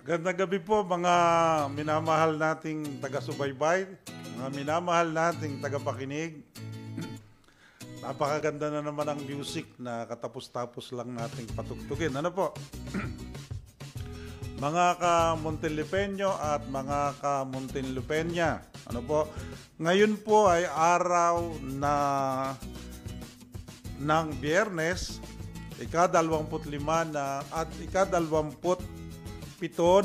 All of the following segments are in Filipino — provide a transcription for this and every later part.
Magandang gabi po mga minamahal nating taga-subaybay, mga minamahal nating tagapakinig. Napakaganda na naman ang music na katapos-tapos lang nating patugtugin. Ano po? Mga ka-Muntinlupeño at mga ka-Muntinlupeña. Ano po? Ngayon po ay araw ng Biyernes, ika-25 na at ika-27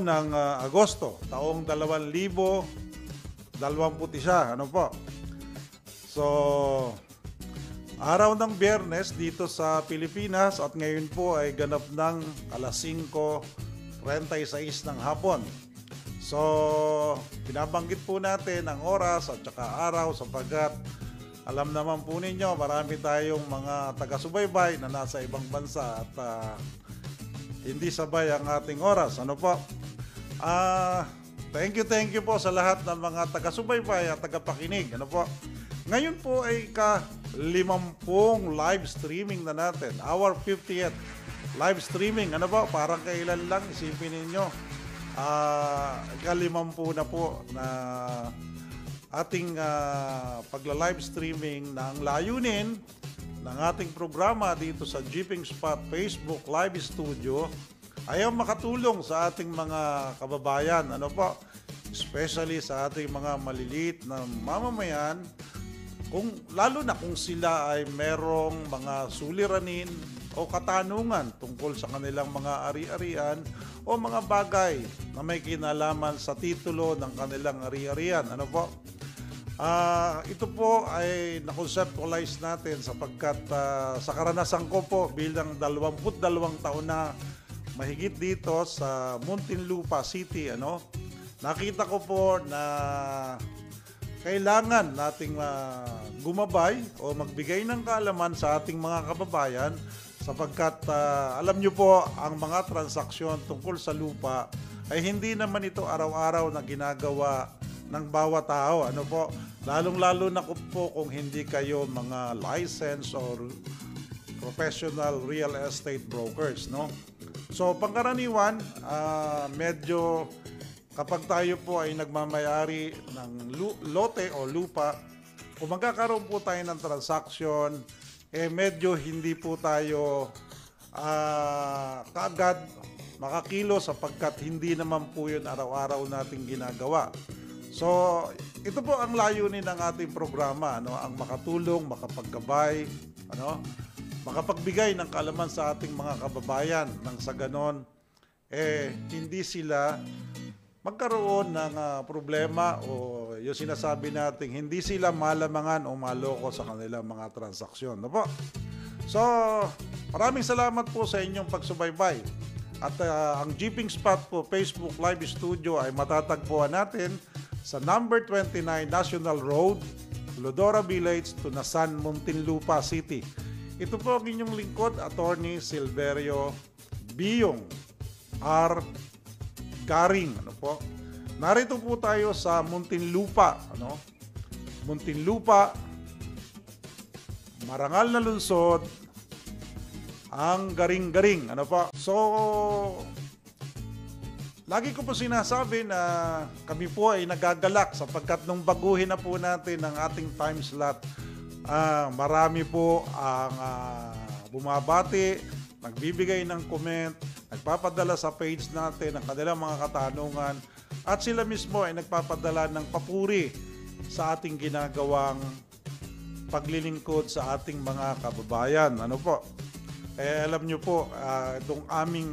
ng Agosto, taong 2021. Ano po? So, araw ng Biyernes dito sa Pilipinas at ngayon po ay ganap ng alas 5:36 ng hapon. So, binabanggit po natin ang oras at saka araw sapagkat alam naman po ninyo, marami tayong mga taga-subaybay na nasa ibang bansa at hindi sabay ang ating oras. Ano po? Thank you po sa lahat ng mga taga-subaybay at tagapakinig. Ano po? Ngayon po ay ika-50 live streaming na natin. Our 50th live streaming. Ano po? Parang kailan lang, isipin ninyo. Ika-50 na po na ating pagla-live streaming na ang layunin ng ating programa dito sa Jeeping Spot Facebook Live Studio ay makatulong sa ating mga kababayan, ano po, especially sa ating mga maliliit na mamamayan, lalo na kung sila ay merong mga suliranin o katanungan tungkol sa kanilang mga ari-arian o mga bagay na may kinalaman sa titulo ng kanilang ari-arian. Ano po? Ito po ay na-conceptualize natin sapagkat sa karanasan ko po bilang 22 taon na mahigit dito sa Muntinlupa City, nakita ko po na kailangan nating gumabay o magbigay ng kaalaman sa ating mga kababayan sapagkat alam nyo po ang mga transaksyon tungkol sa lupa ay hindi naman ito araw-araw na ginagawa ng bawat tao. Ano po? Lalong-lalo na po kung hindi kayo mga licensed or professional real estate brokers, no? So, pangkaraniwan, medyo kapag tayo po ay nagmamayari ng lote o lupa, kung magkakaroon po tayo ng transaction, medyo hindi po tayo kaagad makakilo sapagkat hindi naman po yun araw-araw nating ginagawa. So, ito po ang layunin ng ating programa, ang makatulong, makapaggabay, makapagbigay ng kaalaman sa ating mga kababayan nang sa ganon, hindi sila magkaroon ng problema o yung sinasabi natin, hindi sila malamangan o maloko sa kanilang mga transaksyon. Po? So, maraming salamat po sa inyong pagsubaybay. At ang Jeeping Spot po Facebook Live Studio ay matatagpuan natin sa number 29 National Road, Lodora Village, Tunasan, Muntinlupa City. Ito po ang inyong lingkod, Attorney Silverio Biyong R. Garing. Narito po tayo sa Muntinlupa. Muntinlupa, marangal na lungsod, ang garing-garing. So, lagi ko po sinasabi na kami po ay nagagalak sapagkat nung baguhin na po natin ang ating time slot, marami po ang bumabati, nagbibigay ng comment, nagpapadala sa page natin ang kanilang mga katanungan at sila mismo ay nagpapadala ng papuri sa ating ginagawang paglilingkod sa ating mga kababayan. Alam nyo po, itong aming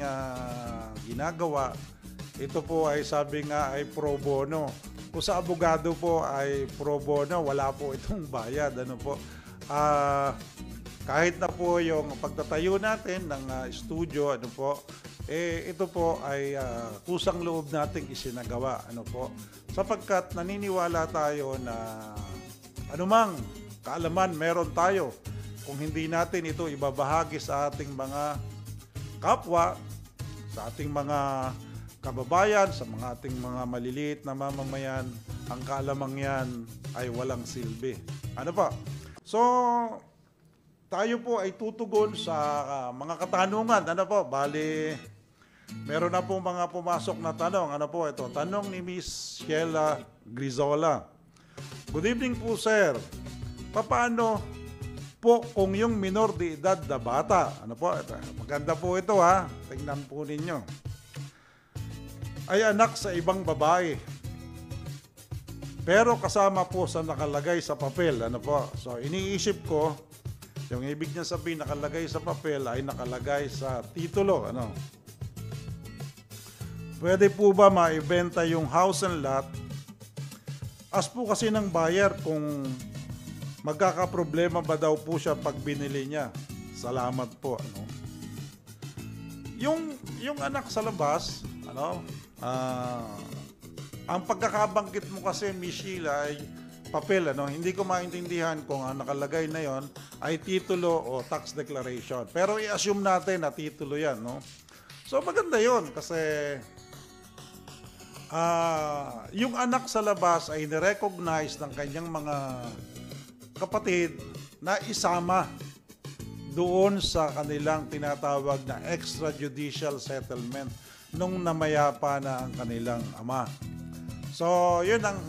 ginagawa, ito po ay sabi nga ay pro bono. Kung sa abogado po ay pro bono, wala po itong bayad. Kahit na po yung pagtatayo natin ng studio, ito po ay kusang loob nating isinagawa. Sapagkat naniniwala tayo na anumang kaalaman meron tayo. Kung hindi natin ito ibabahagi sa ating mga kapwa, sa ating mga kababayan, sa mga ating mga maliliit na mamamayan, ang kaalamang yan ay walang silbi. So, tayo po ay tutugon sa mga katanungan. Bali, Meron na po mga pumasok na tanong. Ano po ito? Tanong ni Miss Sheila Grizola. Good evening po, sir. Paano po kung yung minor de edad na bata? Ano po? Ito, maganda po ito ha. Tingnan po ninyo. Ay anak sa ibang babae. Pero kasama po sa nakalagay sa papel. Ano po? So, iniisip ko, yung ibig niya sabihin nakalagay sa papel ay nakalagay sa titulo. Ano? Pwede po ba maibenta yung house and lot? As po kasi ng buyer kung magkakaproblema ba daw po siya pag binili niya. Salamat po. Ano? Yung anak sa labas, ano? Ang pagkakabanggit mo kasi, Miss Sheila, ay papel. Ano? Hindi ko maintindihan kung ang nakalagay na yon ay titulo o tax declaration. Pero i-assume natin na titulo yan. No? So maganda yon kasi yung anak sa labas ay nirecognize ng kanyang mga kapatid na isama doon sa kanilang tinatawag na extrajudicial settlement nung namayapa na ang kanilang ama. So, yun ang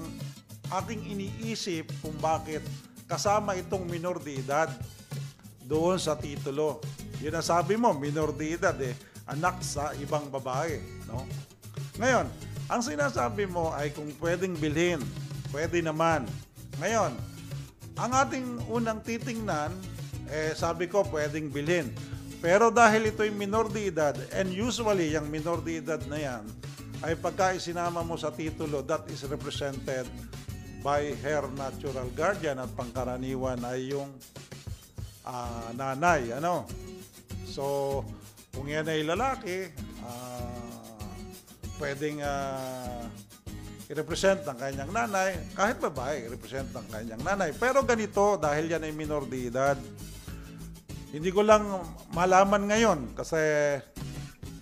ating iniisip kung bakit kasama itong minor de edad doon sa titulo. Yun ang sabi mo, minor de edad anak sa ibang babae. No? Ngayon, ang sinasabi mo ay kung pwedeng bilhin, pwede naman. Ngayon, ang ating unang titingnan, sabi ko pwedeng bilhin. Pero dahil ito'y minor de edad, and usually yung minor de edad na yan, ay pagka isinama mo sa titulo, that is represented by her natural guardian at pangkaraniwan ay yung nanay. Ano? So, kung yan ay lalaki, pwedeng i-represent ng kanyang nanay, kahit babae, i-represent ng kanyang nanay. Pero ganito, dahil yan ay minor de edad, hindi ko lang malaman ngayon kasi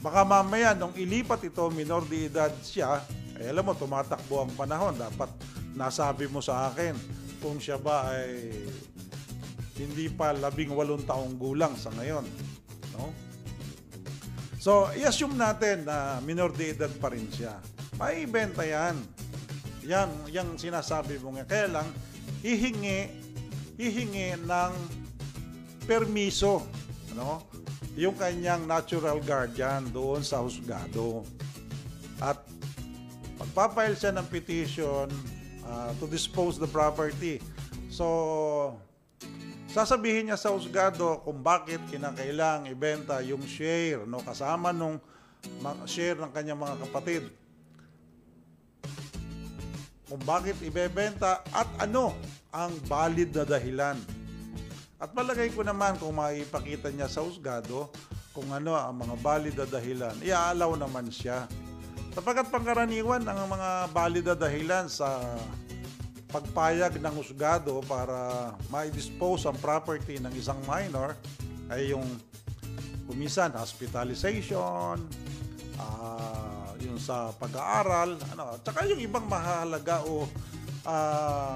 baka mamaya nung ilipat ito, minor de edad siya, alam mo, tumatakbo ang panahon. Dapat nasabi mo sa akin kung siya ba ay hindi pa 18 taong gulang sa ngayon. No? So, i-assume natin na minor de edad pa rin siya. Maibenta yan. Yang sinasabi mo nga. Kaya lang, hihingi ng permiso. Ano? Yung kanyang natural guardian doon sa husgado. At magpapail siya ng petition to dispose the property. So, sasabihin niya sa husgado kung bakit kinakailang ibenta yung share, no, kasama nung share ng kanyang mga kapatid. Kung bakit ibebenta at ano ang valid na dahilan. At palagay ko naman kung maipakita niya sa husgado kung ano ang mga valid na dahilan, iaalaw naman siya. Sapagkat pangkaraniwan ang mga valid na dahilan sa pagpayag ng husgado para ma-dispose ang property ng isang minor ay yung kumisan hospitalization, yung sa pag-aaral, at saka yung ibang mahalaga o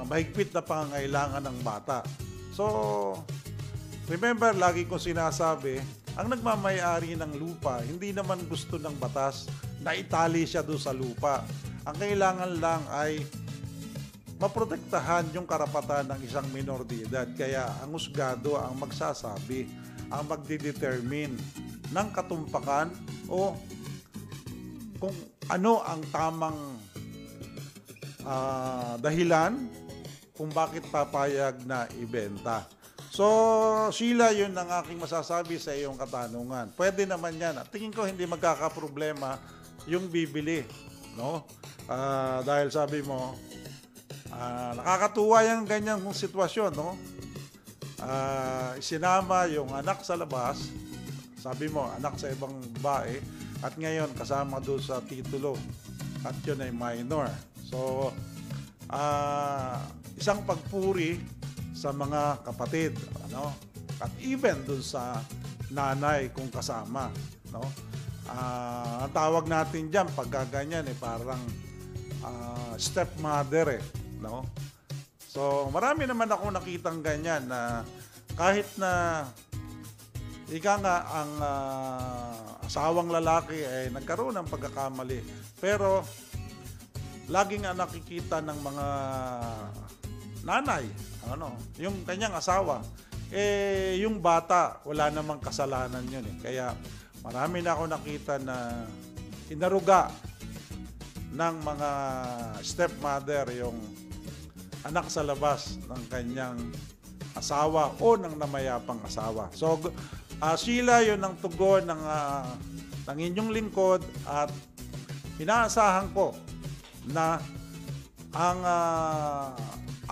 mahigpit na pangangailangan ng bata. So, remember, lagi kong sinasabi, ang nagmamayari ng lupa, hindi naman gusto ng batas na itali siya doon sa lupa. Ang kailangan lang ay maprotektahan yung karapatan ng isang minor de edad. Kaya ang husgado ang magsasabi, ang magdidetermine ng katumpakan o kung ano ang tamang dahilan kung bakit papayag na ibenta. So, Sheila, yun ang aking masasabi sa iyong katanungan. Pwede naman yan. At tingin ko hindi magkakaproblema yung bibili. No? Dahil sabi mo, nakakatuwa yung ganyang sitwasyon. No? Isinama yung anak sa labas. Sabi mo, anak sa ibang babae. At ngayon, kasama doon sa titulo. At yun ay minor. So, isang pagpuri sa mga kapatid, ano? At even dun sa nanay kung kasama, no? Ang tawag natin diyan pag ganyan parang stepmother no? So, marami naman ako nakitang ganyan na kahit na ika nga asawang lalaki ay nagkaroon ng pagkakamali. Pero laging nakikita ng mga nanay, yung kanyang asawa, yung bata, wala namang kasalanan yun eh. Kaya marami na ako nakita na inaruga ng mga stepmother yung anak sa labas ng kanyang asawa o ng namayapang asawa. So, sila yun ang tugon ng inyong lingkod at inaasahan ko na ang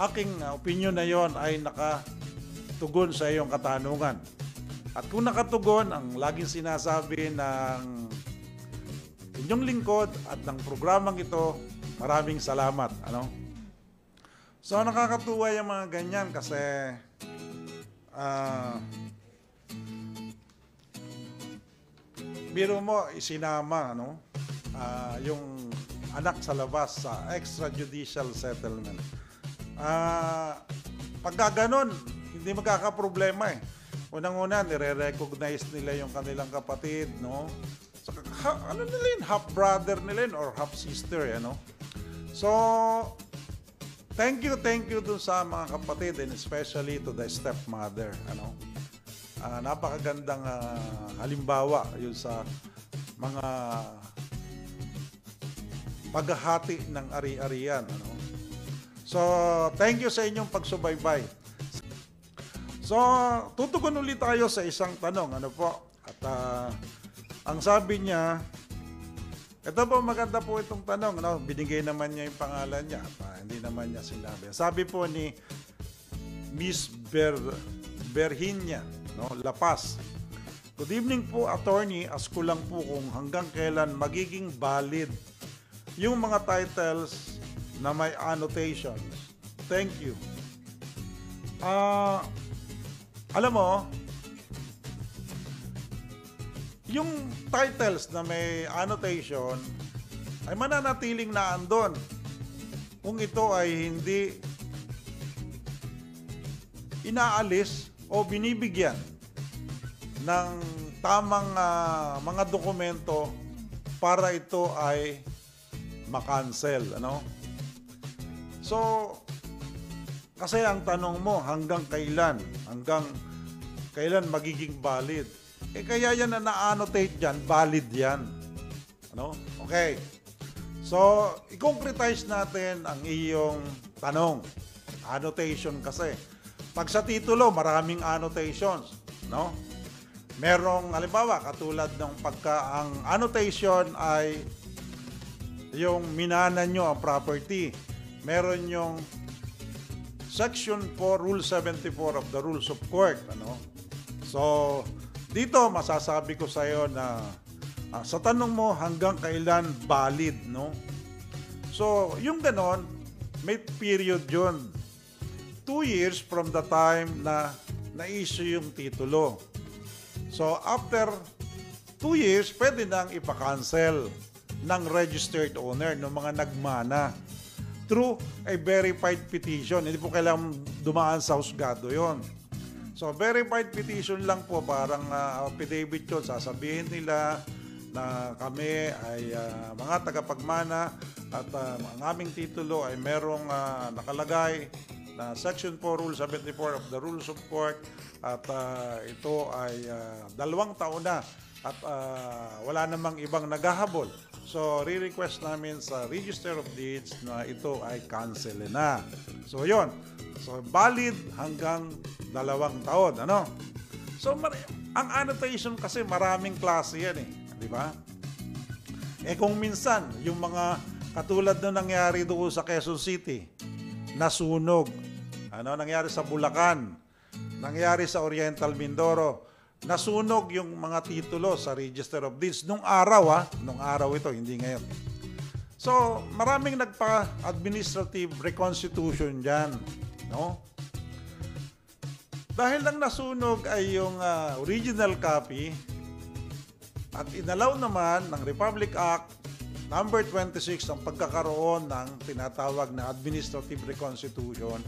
aking opinion na yon ay nakatugon sa iyong katanungan. At kung nakatugon, ang laging sinasabi ng inyong lingkod at ng programang ito, maraming salamat. So, nakakatuwa yung mga ganyan kasi biro mo, isinama yung anak sa labas sa extrajudicial settlement. Pagka ganun, hindi magkakaproblema eh. Unang-una, nire-recognize nila yung kanilang kapatid, no? So, nila yun? Half brother nila yun or half sister, So, thank you dun sa mga kapatid and especially to the stepmother, napakagandang halimbawa yun sa mga paghahati ng ari-arian, So, thank you sa inyong pagsubaybay. So, tutugon ulit tayo sa isang tanong, At ang sabi niya, ito po, maganda po itong tanong, binigay naman niya yung pangalan niya, hindi naman niya sinabi. Sabi po ni Miss Berhinia, Lapas. Good evening po, attorney. Ask ko lang po kung hanggang kailan magiging valid yung mga titles na may annotations. Thank you. Alam mo, yung titles na may annotation ay mananatiling naandun kung ito ay hindi inaalis o binibigyan ng tamang mga dokumento para ito ay makancel, So, kasi ang tanong mo, hanggang kailan magiging valid? Kaya yan na na-annotate dyan, valid yan. Okay. So, i-concretize natin ang iyong tanong. Annotation kasi. Pag sa titulo, maraming annotations, Merong, halimbawa, katulad ng ang annotation ay yung minana nyo ang property. Meron yung Section 4, Rule 74 of the Rules of Court. So, dito masasabi ko sa iyo na sa tanong mo hanggang kailan valid, So, yung ganon, may period yun. 2 years from the time na na-issue yung titulo. So, after 2 years, pwede nang ipa-cancel ng registered owner, ng mga nagmana, through a verified petition. Hindi po kailangan dumaan sa husgado yon. So, verified petition lang po, parang affidavit yun. Sasabihin nila na kami ay mga tagapagmana at ang aming titulo ay merong nakalagay na Section 4, Rule 74 of the Rules of Court at ito ay 2 taon na at wala namang ibang naghahabol. So, re-request namin sa Register of Deeds na ito ay cancel na. So, yon. So, valid hanggang 2 taon. So, ang annotation kasi maraming klase yan eh. Di ba? Kung minsan, yung mga katulad na nangyari doon sa Quezon City, nasunog. Nangyari sa Bulacan, nangyari sa Oriental Mindoro, nasunog yung mga titulo sa Register of Deeds nung araw ito, hindi ngayon. So, maraming nagpa-administrative reconstitution dyan, Dahil lang nasunog ay yung original copy at inalaw naman ng Republic Act number 26 ang pagkakaroon ng tinatawag na administrative reconstitution.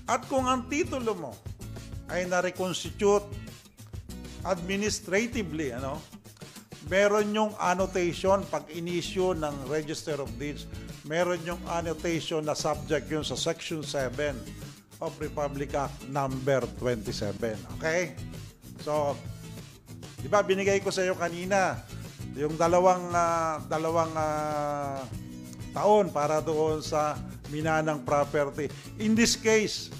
At kung ang titulo mo ay na-reconstitute administratively, meron yung annotation pag in-issue ng Register of Deeds. Meron yung annotation na subject yun sa Section 7 of Republic Act number 27. Okay? So, di ba binigay ko sa iyo kanina yung dalawang taon para doon sa minanang property. In this case,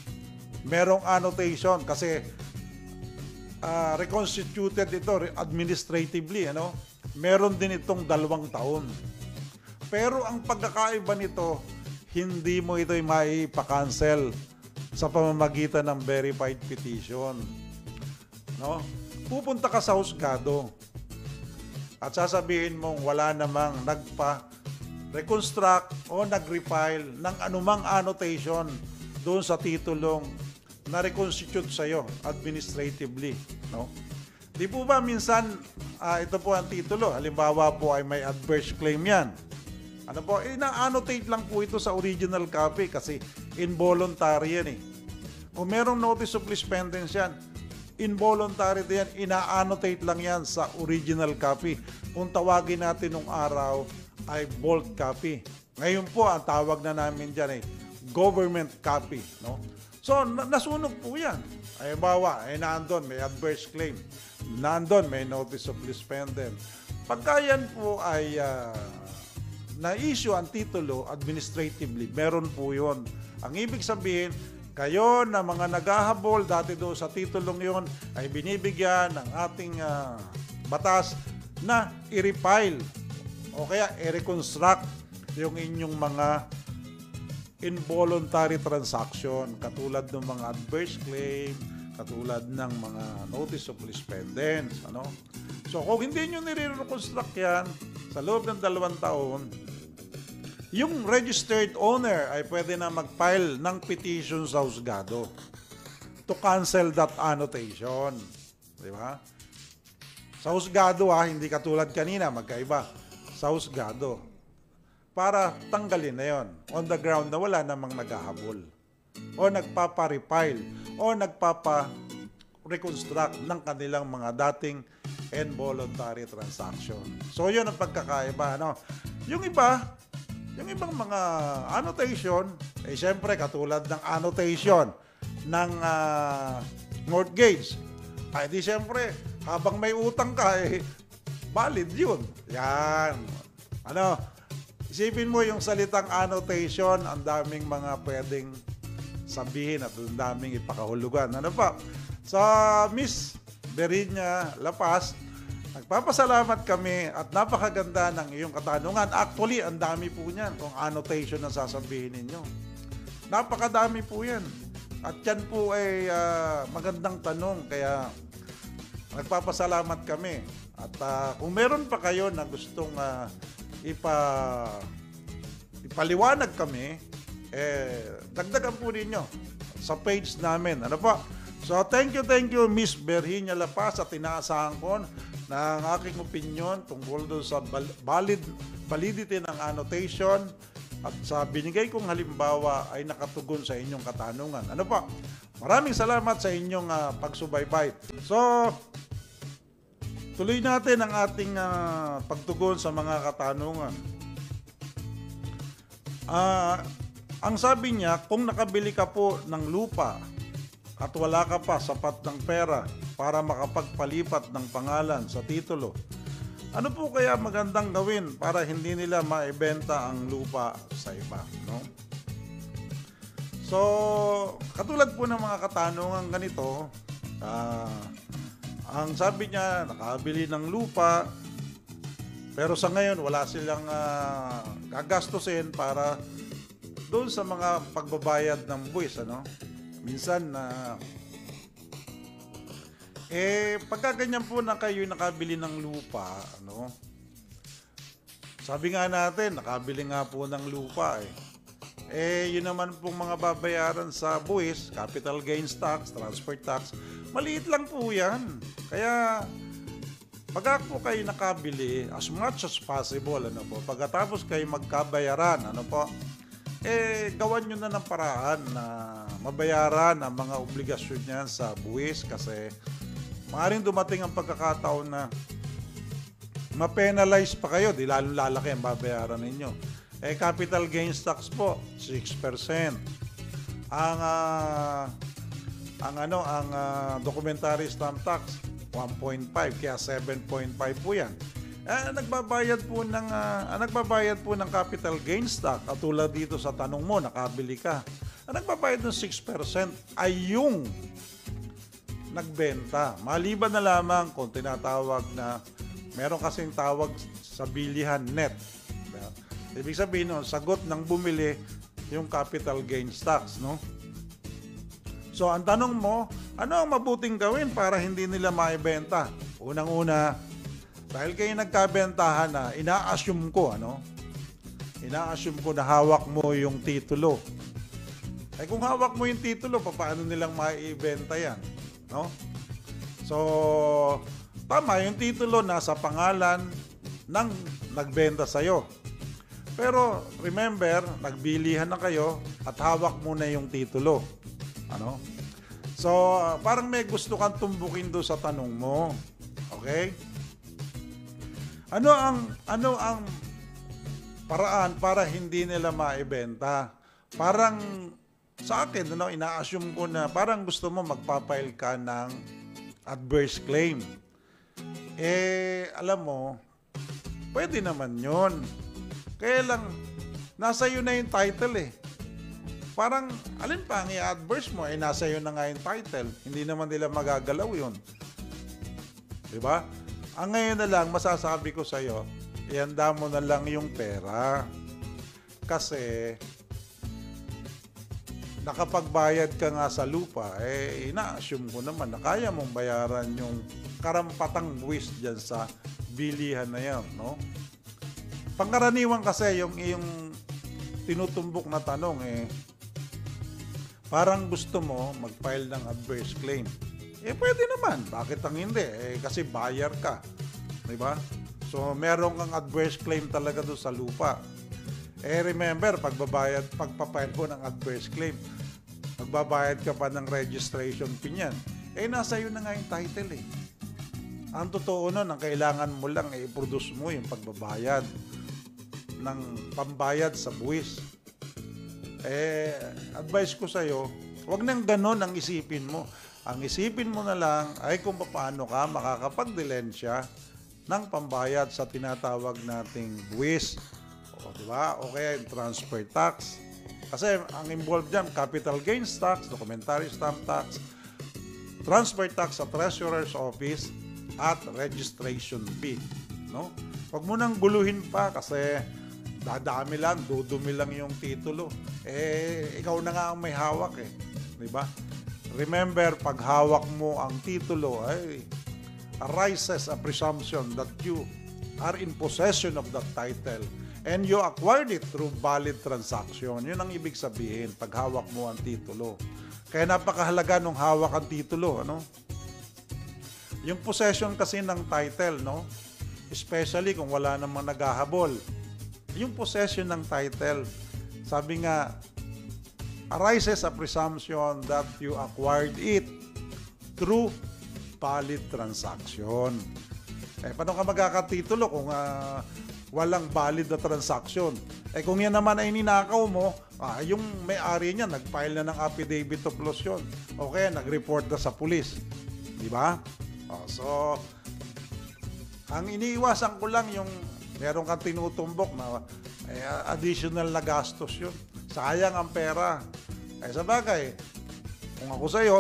merong annotation kasi reconstituted ito administratively, ano? Meron din itong 2 taon. Pero ang pagkakaiba nito, hindi mo ito maipakancel sa pamamagitan ng verified petition. No? Pupunta ka sa husgado at sasabihin mong wala namang nagpa-reconstruct o nag-refile ng anumang annotation doon sa titulong na-reconstitute sa'yo administratively. No? Di po ba minsan, ito po ang titulo, halimbawa po ay may adverse claim yan. Ano po, ina-annotate lang po ito sa original copy kasi involuntary yan eh. Kung merong notice of lispendence yan, involuntary din yan, ina-annotate lang yan sa original copy. Kung tawagin natin nung araw ay bold copy. Ngayon po, ang tawag na namin dyan ay government copy. No? So, nasunog po yan. Ay, bawa, nandun, may adverse claim. Nandun, may notice of lispendence. Pagka yan po ay na-issue ang titulo administratively, meron po yun. Ang ibig sabihin, kayo na mga naghahabol dati doon sa titulong yun ay binibigyan ng ating batas na i-refile o kaya i-reconstruct yung inyong mga involuntary transaction katulad ng mga adverse claim, katulad ng mga notice of lispendence. Ano? So kung hindi nyo nire-reconstruct yan sa loob ng 2 taon, yung registered owner ay pwede na mag-file ng petition sa husgado to cancel that annotation. Di ba? Sa husgado hindi katulad kanina, magkaiba. Sa husgado. Para tanggalin na yon on the ground na wala namang naghahabol o nagpapa-refile o nagpapa-reconstruct ng kanilang mga dating involuntary transaction. So yun ang pagkakaiba. No? Yung ibang mga annotation, siyempre katulad ng annotation ng mortgage, ay di siyempre habang may utang ka, valid yun. Yan. Ano? Isipin mo yung salitang annotation, ang daming mga pwedeng sabihin at ang daming ipakahulugan. Ano pa? Sa Miss Berinya Lapas, nagpapasalamat kami at napakaganda ng iyong katanungan. Actually, ang dami po niyan kung annotation ang sasabihin ninyo. Napakadami po yan. At yan po ay magandang tanong, kaya nagpapasalamat kami. At kung meron pa kayo na gustong ipaliwanag kami, dagdagan po ninyo sa page namin. Ano po? So, thank you, Miss Berhinia Lapas, at inaasahan ko na ang aking opinion tungkol doon sa validity ng annotation at sa binigay kong halimbawa ay nakatugon sa inyong katanungan. Ano po? Maraming salamat sa inyong pagsubaybay. So, tuloy natin ang ating pagtugon sa mga katanungan. Ang sabi niya, kung nakabili ka po ng lupa at wala ka pa sapat ng pera para makapagpalipat ng pangalan sa titulo, ano po kaya magandang gawin para hindi nila maibenta ang lupa sa iba? No? So, katulad po ng mga katanungan ganito, ang sabi niya, nakabili ng lupa, pero sa ngayon wala silang gagastusin para doon sa mga pagbabayad ng buwis. Ano? Minsan, pagka ganyan po na kayo nakabili ng lupa, ano? Sabi nga natin, nakabili nga po ng lupa yun naman pong mga babayaran sa buwis, capital gains tax, transfer tax, maliit lang po yan. Kaya, pagka po kayo nakabili, as much as possible, ano po, pagkatapos kayo magkabayaran, ano po, gawan nyo na ng paraan na mabayaran ang mga obligasyon niyan sa buwis, kasi maaaring dumating ang pagkakataon na ma-penalize pa kayo, di lalo lalaki ang babayaran ninyo. Capital gains tax po, 6%. Ang documentary stamp tax, 1.5, kaya 7.5 po yan. Nagbabayad po ng capital gains tax, at tulad dito sa tanong mo, nakabili ka. Nagbabayad ng 6% ay yung nagbenta. Maliban na lamang kung tinatawag na, meron kasing tawag sa bilihan net. Ibig sabihin, no, sagot ng bumili yung capital gains tax, no? So, ang tanong mo, ano ang mabuting gawin para hindi nila maibenta? Unang-una, dahil kayo nagkabentahan na, ina-assume ko na hawak mo yung titulo. Kung hawak mo yung titulo, paano nilang maibenta yan? No? So, tama, yung titulo nasa pangalan ng nagbenta sa'yo. Pero, remember, nagbilihan na kayo at hawak mo na yung titulo. So, parang may gusto kang tumbukin doon sa tanong mo. Okay? Ano ang paraan para hindi nila maibenta? Parang sa akin, ina-assume ko na parang gusto mo magpapile ka ng adverse claim. Alam mo, pwede naman yun. Kaya lang, nasa iyo na yung title eh. Parang, alin pa ang i-adverse mo, nasa iyo na nga yung title. Hindi naman nila magagalaw yun. Diba? Ang ngayon na lang, masasabi ko sa iyo, ihanda mo na lang yung pera. Kasi, nakapagbayad ka nga sa lupa, ina-assume ko naman na kaya mong bayaran yung karampatang buwis dyan sa bilihan na yan, no? Pangkaraniwan kasi yung tinutumbok na tanong, parang gusto mo mag-file ng adverse claim. Pwede naman. Bakit ang hindi? Kasi buyer ka. Diba? So, meron kang adverse claim talaga doon sa lupa. Remember, pagpapile mo ng adverse claim, magbabayad ka pa ng registration fee niyan. Nasa iyo na nga yung title eh. Ang totoo nun, ang kailangan mo lang i-produce mo yung pagbabayad ng pambayad sa buwis. Advice ko sa'yo, huwag nang ganon ang isipin mo. Ang isipin mo na lang ay kung paano ka makakapagdilensya ng pambayad sa tinatawag nating buwis. Diba? O kaya yung transfer tax. Kasi ang involved dyan, capital gains tax, documentary stamp tax, transfer tax sa treasurer's office, at registration fee. No? Huwag mo nang guluhin pa kasi dadami lang, dudumi lang yung titulo. Ikaw na nga ang may hawak eh. Diba? Remember, pag hawak mo ang titulo, arises a presumption that you are in possession of that title and you acquired it through valid transaction. Yun ang ibig sabihin pag hawak mo ang titulo. Kaya napakahalaga nung hawak ang titulo, Yung possession kasi ng title, especially kung wala namang naghahabol. Yung possession ng title, sabi nga, arises a presumption that you acquired it through valid transaction. Paano ka magkakatitulo kung walang valid na transaction? Kung yan naman ay ninakaw mo, yung may-ari niya nag-file na ng affidavit of loss yun. O kaya nag-report na sa pulis. Di ba? So, ang iniiwasan ko lang yung meron kang tinutumbok na additional na gastos yun. Sayang ang pera. Sa bagay, kung ako sa'yo,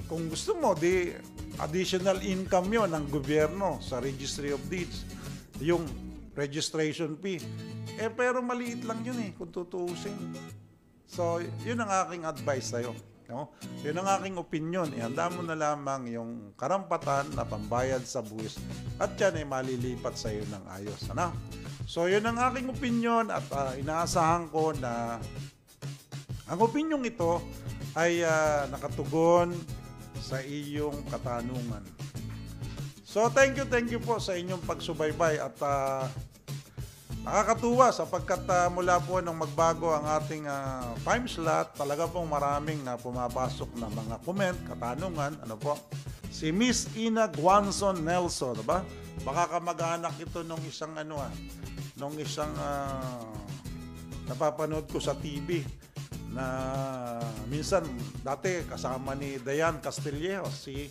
kung gusto mo, di additional income yon ng gobyerno sa Registry of Deeds. Yung registration fee. Pero maliit lang yun kung tutuusin. So, yun ang aking advice sa'yo. Yun ang aking opinion. Ihanda mo na lamang yung karampatan na pambayad sa buwis at yan ay malilipat sa iyo ng ayos. So, yun ang aking opinion at inaasahan ko na ang opinion ito ay nakatugon sa iyong katanungan. So, thank you po sa inyong pagsubaybay at nakakatuwa sapagkat mula po nung magbago ang ating time slot, talaga pong maraming pumapasok na mga comment, katanungan, Si Miss Ina Guanzon Nelson, diba? Baka kamag-anak ito nung isang napapanood ko sa TV na minsan dati kasama ni Diane Castillejos, si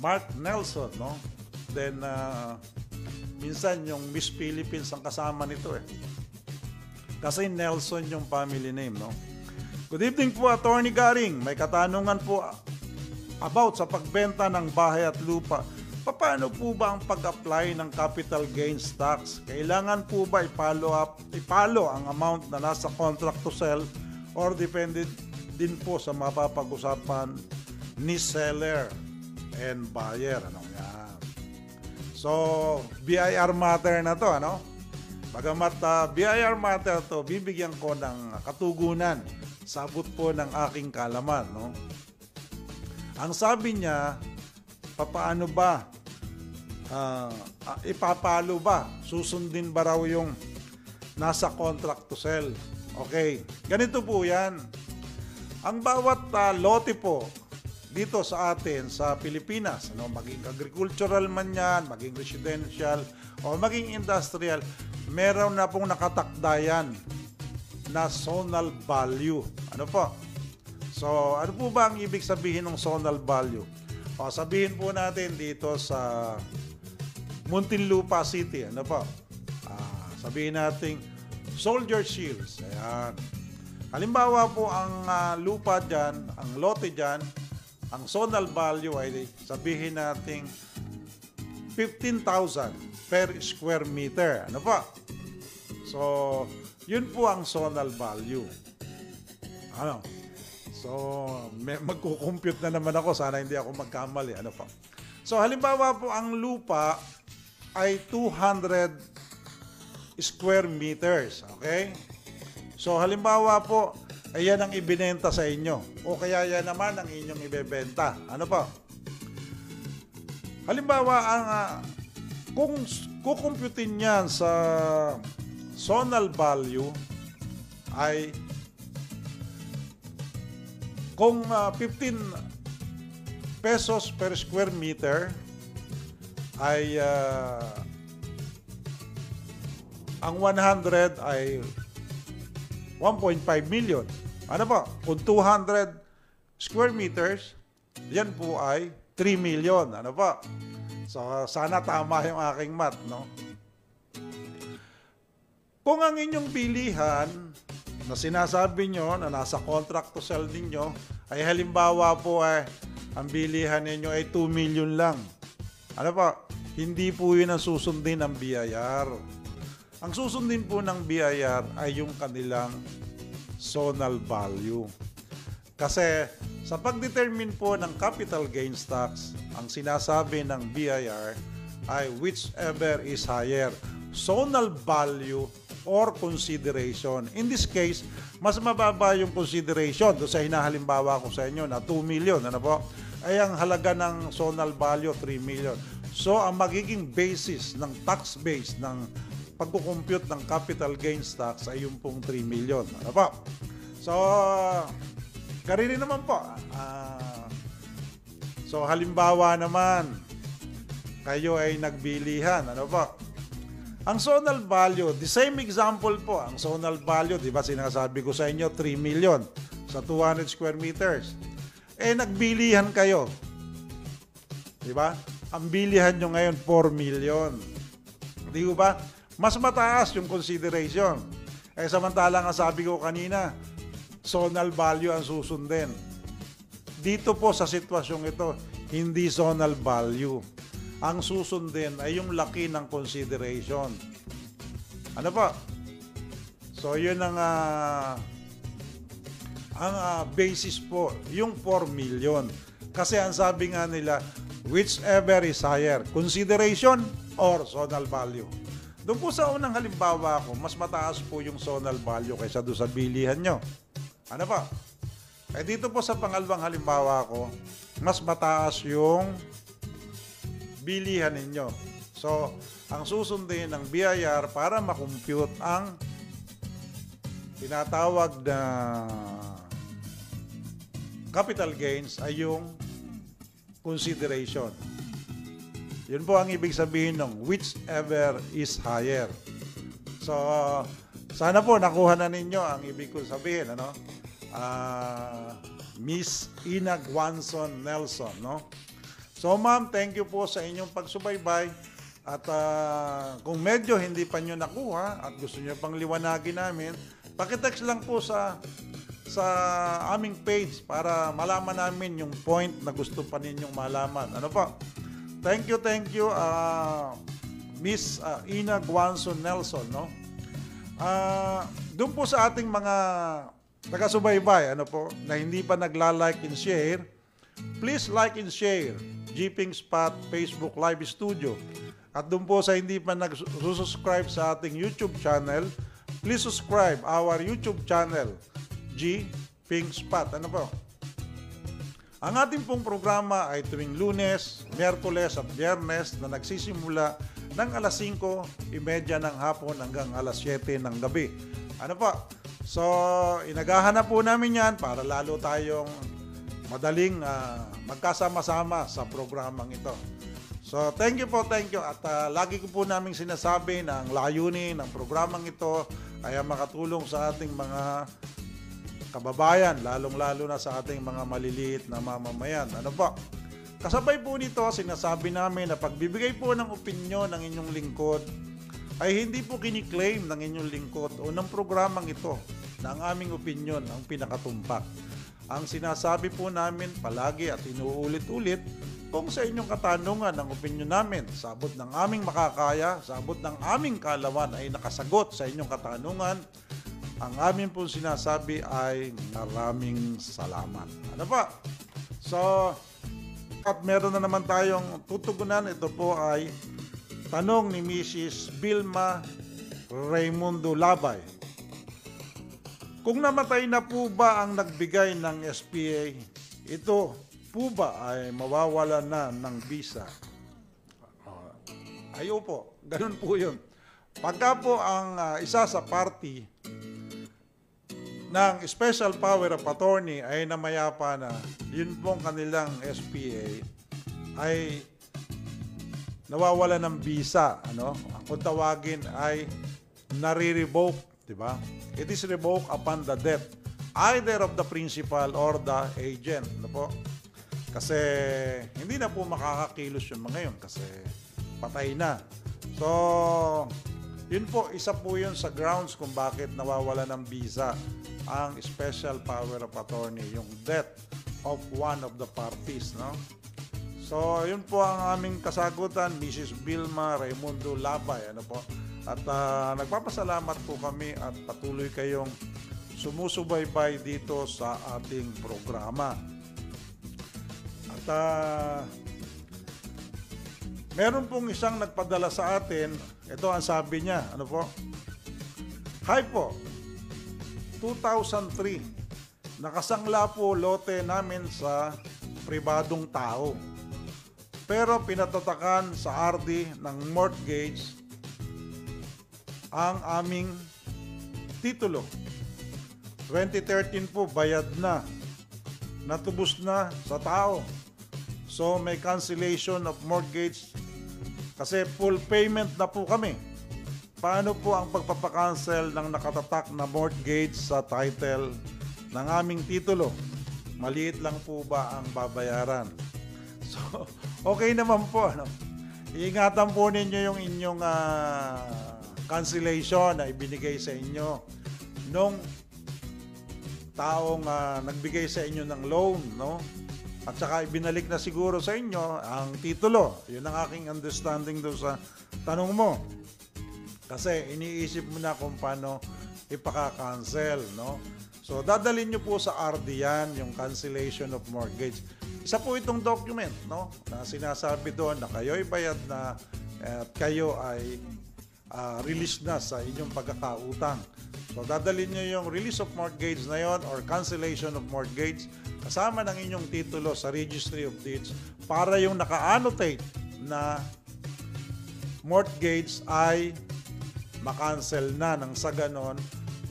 Mark Nelson, no? Then minsan yung Miss Philippines ang kasama nito eh. Kasi Nelson yung family name, no? Good evening po, Attorney Garing. May katanungan po about sa pagbenta ng bahay at lupa. Paano po ba ang pag-apply ng capital gains tax? Kailangan po ba ipalo ang amount na nasa contract to sell or depende din po sa mapapag-usapan ni seller and buyer? Ano yan? So, BIR matter na to, ano? Bagamat BIR matter to, bibigyan ko ng katugunan sa abot po ng aking kalaman, no? Ang sabi niya, paano ba? Ipapalo ba? Susundin ba raw yung nasa contract to sell? Okay, ganito po yan. Ang bawat lote po dito sa atin, sa Pilipinas, ano, maging agricultural man yan, maging residential, o maging industrial, meron na pong nakatakdayan na zonal value. Ano po? So, ano po ba ang ibig sabihin ng zonal value? O, sabihin po natin dito sa Muntinlupa City, ano po? Sabihin natin Soldier Shields. Ayan. Halimbawa po ang lupa dyan, ang lote dyan, ang zonal value ay sabihin natin 15,000 per square meter. Ano po? So, yun po ang zonal value. Ano? So, magkukompute na naman ako. Sana hindi ako magkamali. Ano po? So, halimbawa po ang lupa ay 200 square meters. Okay? So, halimbawa po, ayan ang ibinenta sa inyo. O kaya yan naman ang inyong ibebenta. Ano po? Halimbawa, kung kukumputin yan sa zonal value ay kung 15 pesos per square meter ay ang 100 ay 1.5 million. Ano po? Kung 200 square meters, yan po ay 3 million. Ano po? So, sana tama yung aking math, no? Kung ang inyong bilihan na sinasabi nyo na nasa contract to sell ninyo ay halimbawa po ay ang bilihan ninyo ay 2 million lang. Ano po? Hindi po yun ang susundin ng BIR. Ang susundin po ng BIR ay yung kanilang zonal value. Kasi sa pagdetermine po ng capital gains tax, ang sinasabi ng BIR ay whichever is higher, zonal value or consideration. In this case, mas mababa yung consideration. Doon sa hinahalimbawa ko sa inyo na 2 million, ano po? Ay ang halaga ng zonal value 3 million. So, ang magiging basis ng tax base ng pagkukompute ng capital gains tax ay yung pong 3 million. Ano po? So, karili naman po. So, halimbawa naman, kayo ay nagbilihan. Ano po? Ang zonal value, the same example po, ang zonal value, di ba sinasabi ko sa inyo, 3 million sa 200 square meters. Eh, nagbilihan kayo. Di ba? Ang bilihan nyo ngayon, 4 million. Di ba? Mas mataas yung consideration. Eh, samantalang ang sabi ko kanina, zonal value ang susundin. Dito po sa sitwasyong ito, hindi zonal value. Ang susundin ay yung laki ng consideration. Ano po? So, yun ang basis po, yung 4 million. Kasi ang sabi nga nila, whichever is higher, consideration or zonal value. Doon po sa unang halimbawa ko, mas mataas po yung zonal value kaysa doon sa bilihan nyo. Ano po? Eh dito po sa pangalawang halimbawa ko, mas mataas yung bilihan ninyo. So, ang susundin ng BIR para makompute ang tinatawag na capital gains ay yung consideration. Yun po ang ibig sabihin ng whichever is higher. So, sana po nakuha na ninyo ang ibig ko sabihin, ano? Miss Ina Guanzon Nelson, no? So, ma'am, thank you po sa inyong pagsubaybay. At kung medyo hindi pa nyo nakuha at gusto nyo pang liwanagin namin, pakitext lang po sa aming page para malaman namin yung point na gusto pa ninyong malaman. Ano po? Thank you, Miss Ina Guanzon Nelson, no? Doon po sa ating mga taga-subaybay, ano po, na hindi pa nagla-like and share, please like and share Jeeping Spot Facebook Live Studio. At doon po sa hindi pa nag-subscribe sa ating YouTube channel, please subscribe our YouTube channel, Jeeping Spot. Ano po? Ang ating pong programa ay tuwing Lunes, Miyerkules at Biyernes na nagsisimula ng alas 5:30 ng hapon hanggang alas 7 ng gabi. Ano po? So, inagahanap po namin yan para lalo tayong madaling magkasama-sama sa programang ito. So, thank you po, thank you. At lagi ko po namin sinasabi na ang layunin ng programang ito ay makatulong sa ating mga kababayan, lalong-lalo na sa ating mga maliliit na mamamayan. Ano po? Kasabay po nito, sinasabi namin na pagbibigay po ng opinyon ng inyong lingkod ay hindi po kiniklaim ng inyong lingkod o ng programang ito na ang aming opinyon ang pinakatumpak. Ang sinasabi po namin palagi at inuulit-ulit kung sa inyong katanungan ang opinyon namin, sa abot ng aming makakaya, sa abot ng aming kaalaman ay nakasagot sa inyong katanungan, ang amin po sinasabi ay maraming salamat. Ano pa? So, at meron na naman tayong tutugunan. Ito po ay tanong ni Mrs. Vilma Raimundo Labay. Kung namatay na po ba ang nagbigay ng SPA, ito po ba ay mawawala na ng visa? Ayaw po. Ganun po yun. Pagka po ang isa sa party ng special power of attorney ay namayapa na, yun pong kanilang SPA ay nawawala ng visa, ano? Kung tawagin ay nare-revoke, di ba? It is revoked upon the death either of the principal or the agent, ano po? Kasi hindi na po makakakilos yung mga yun kasi patay na. So, yun po, isa po yun sa grounds kung bakit nawawala ng visa ang special power of attorney, yung death of one of the parties, no? So, yun po ang aming kasagutan, Mrs. Vilma Raimundo Labay, ano po? At nagpapasalamat po kami at patuloy kayong sumusubaybay dito sa ating programa. At meron pong isang nagpadala sa atin, ito ang sabi niya, ano po? Hi po, 2003, nakasangla po lote namin sa pribadong tao. Pero pinatatakan sa RD ng mortgage ang aming titulo. 2013 po, bayad na. Natubos na sa tao. So may cancellation of mortgage kasi full payment na po kami. Paano po ang pagpapakancel ng nakatatak na mortgage sa title ng aming titulo? Maliit lang po ba ang babayaran? So, okay naman po. Ano? Iingatan po ninyo yung inyong cancellation na ibinigay sa inyo nung taong nagbigay sa inyo ng loan, no? At saka ibinalik na siguro sa inyo ang titulo. Yun ang aking understanding doon sa tanong mo. Kasi iniisip mo na kung paano ipaka-cancel, no? So, dadalhin nyo po sa RD yan, yung cancellation of mortgage. Isa po itong document, no? Na sinasabi doon na kayo'y bayad na at kayo ay release na sa inyong pagkakautang. So, dadalhin nyo yung release of mortgage na yon or cancellation of mortgage kasama ng inyong titulo sa Registry of Deeds para yung naka-annotate na mortgage ay makancel na nang sa ganon,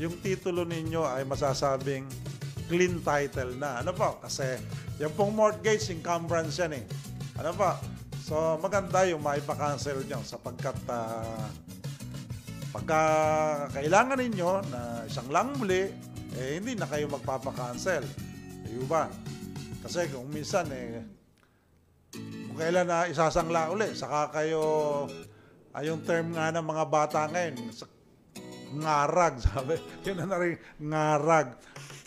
yung titulo ninyo ay masasabing clean title na. Ano po? Kasi yung pong mortgage, encumbrance yan eh. Ano po? So maganda yung maipa-cancel nyo sapagkat pagka kailangan ninyo na isang lang muli, hindi na kayo magpapa-cancel. Di ba? Kasi kung minsan kung kailan na isasangla uli, saka kayo, yung term nga ng mga bata ngayon, ngarag, sabi. Yun na rin, ngarag.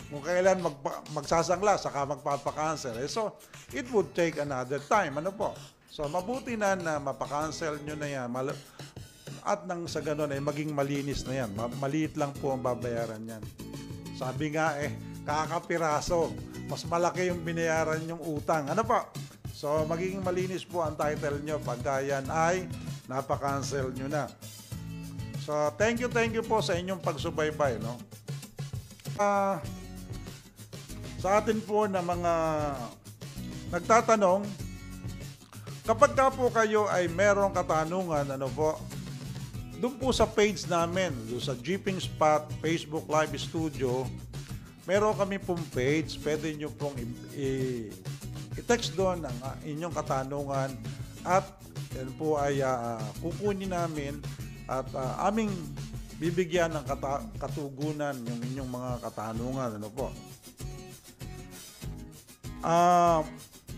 Kung kailan magsasangla, saka magpapa-cancel. So, it would take another time. Ano po? So, mabuti na mapa-cancel nyo na yan. At nang sa ganun ay maging malinis na yan. Maliit lang po ang babayaran yan. Sabi nga kakapiraso. Mas malaki yung binayaran yung utang. Ano po? So, magiging malinis po ang title nyo pagka yan ay napaka-cancel nyo na. So, thank you po sa inyong pagsubaybay, no? Sa atin po na mga nagtatanong, kapag ka po kayo ay merong katanungan, ano po, doon po sa page namin, doon sa Jeeping Spot Facebook Live Studio, meron kami pong page, pwede nyo pong i-text doon ang inyong katanungan at yan po ay kukunin namin at aming bibigyan ng katugunan yung inyong mga katanungan. Ano po?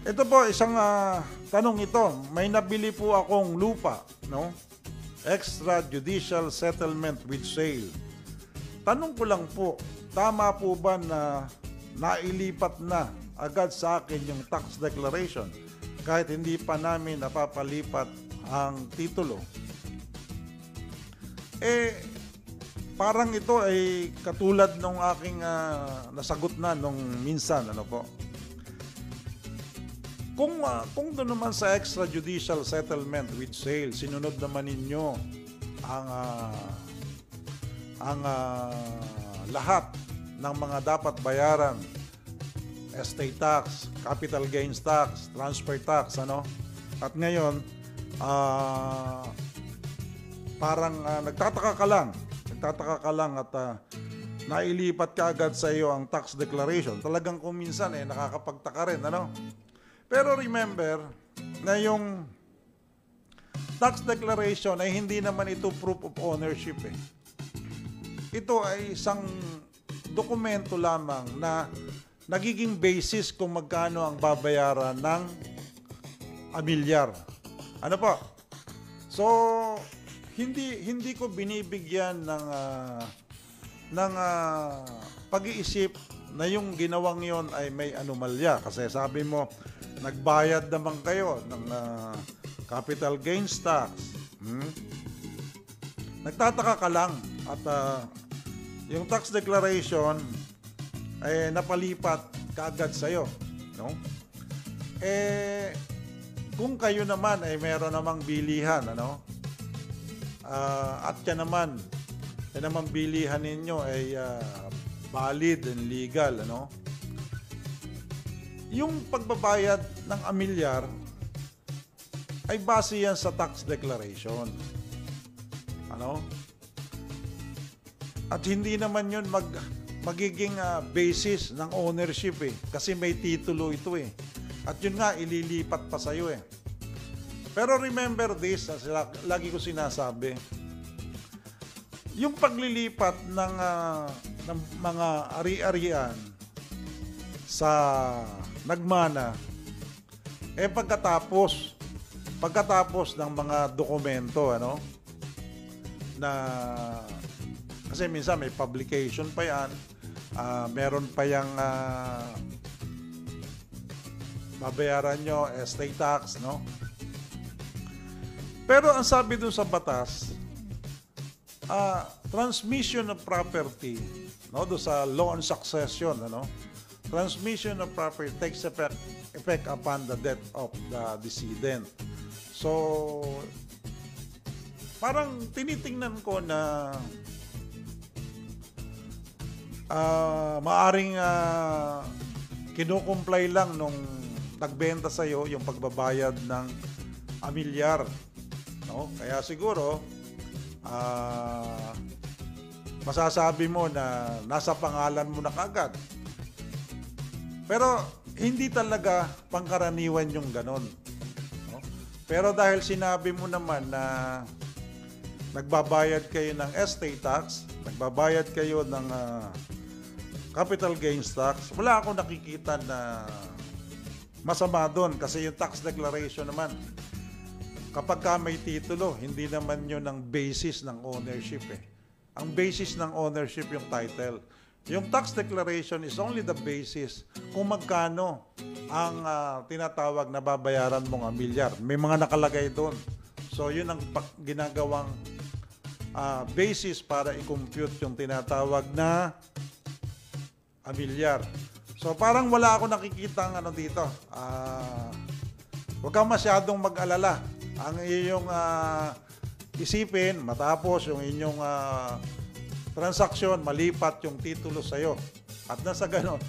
Ito po, isang tanong ito. May nabili po akong lupa, no? Extrajudicial settlement with sale. Tanong ko lang po, tama po ba na nailipat na agad sa akin yung tax declaration kahit hindi pa namin napapalipat ang titulo? Parang ito ay katulad nung aking nasagot na nung minsan, ano po. Kung doon naman sa extrajudicial settlement with sale, sinunod naman ninyo ang lahat ng mga dapat bayaran, estate tax, capital gains tax, transfer tax, ano? At ngayon, parang nagtataka ka lang at nailipat ka agad sa iyo ang tax declaration. Talagang kung minsan nakakapagtaka rin, ano? Pero remember na yung tax declaration ay hindi naman ito proof of ownership Ito ay isang dokumento lamang na nagiging basis kung magkano ang babayaran ng amilyar. Ano po? So, hindi ko binibigyan ng pag-iisip na yung ginawang yon ay may anomalya. Kasi sabi mo, nagbayad naman kayo ng capital gains tax. Nagtataka ka lang at yung tax declaration ay napalipat kaagad sa'yo. No? Kung kayo naman ay meron namang bilihan, ano? At yan naman bilihan ninyo ay valid and legal, ano? Yung pagbabayad ng amilyar ay base yan sa tax declaration. Ano? At hindi naman yun magiging basis ng ownership kasi may titulo ito At yun nga, ililipat pa sa'yo Pero remember this, as lagi ko sinasabi, yung paglilipat ng mga ari-arian sa nagmana, pagkatapos ng mga dokumento, ano, na kasi minsan may publication pa yan, meron pa yung babayaran nyo, estate tax, no? Pero ang sabi dun sa batas, transmission of property, no, do sa law on succession, ano, transmission of property takes effect upon the death of the decedent. So, parang tinitingnan ko na maaring kinukumply lang nung nagbenta sa'yo yung pagbabayad ng amilyar. No? Kaya siguro, masasabi mo na nasa pangalan mo na kaagad. Pero hindi talaga pangkaraniwan yung ganon. No? Pero dahil sinabi mo naman na nagbabayad kayo ng estate tax, nagbabayad kayo ng capital gains tax, wala akong nakikita na masama doon kasi yung tax declaration naman, kapag ka may titulo, hindi naman yun ang basis ng ownership eh. Ang basis ng ownership yung title. Yung tax declaration is only the basis kung magkano ang tinatawag na babayaran mong amilyar. May mga nakalagay doon. So yun ang ginagawang basis para i-compute yung tinatawag na amilyar. So parang wala ako nakikita ang ano dito. Huwag kang masyadong mag-alala. Ang iyong isipin, matapos yung inyong transaksyon, malipat yung titulo sa'yo. At nasa ganon,